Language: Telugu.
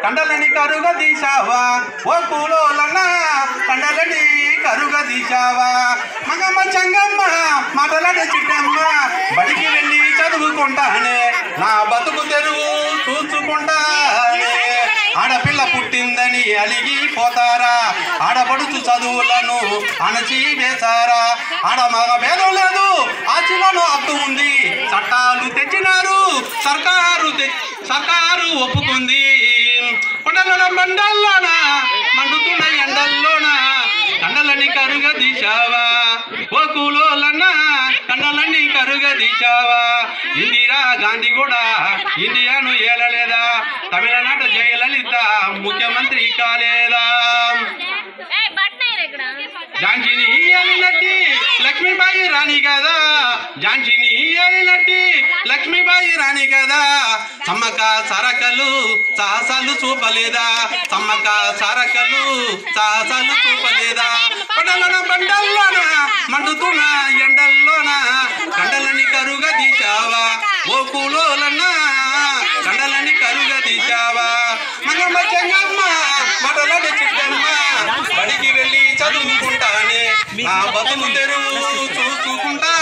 కండలని కరుగదీశావా ఓ కూలోలన్న కండలని కరుగదీశావా మగమ్మ చంగమ్మ మాటలాడే చిట్టమ్మ బడికి వెళ్ళి చదువుకుంటానే నా బతుకు తెరువు చూసుకుంటానే ఆడపిల్ల పుట్టిందని అలిగిపోతారా ఆడపడుచు చదువులను అణచి వేశారా ఆడ మగ భేదం లేదు ఆచిలోనూ హక్కు ఉంది చట్టాలు తెచ్చినారు సర్కారు ఒప్పుకుంది కొండల మండల్లోన మండుతున్న ఎండల్లోన కండలని కరుగదీశావా ఓ కూలోలన్న కండలని కరుగదీశావా ఇందిరా గాంధీ కూడా ఇండియాను ఏలలేదా తమిళనాడు జయలలిత ముఖ్యమంత్రి కాలేదా ఝాన్సీని ఏలినట్టి లక్ష్మీబాయి రాణి కదా ఝాన్సీని ఏలినట్టి లక్ష్మీబాయి రాణి కదా సమ్మక సారకలు సాహసాలు చూపలేదా సమ్మక సారకలు సాహసాలు చూపలేదా కొండలోన బండల్లోన మండుతున్న ఎండల్లోన కండలని కరుగదీశావా ఓ కూలోలన్న కండలని కరుగదీశావా మగమ్మ చెంగమ్మ మాటలాడే చిట్టమ్మ బడికి వెళ్ళి చదువుకుంటానే నా బతుకు తెరువు చూసుకుంటా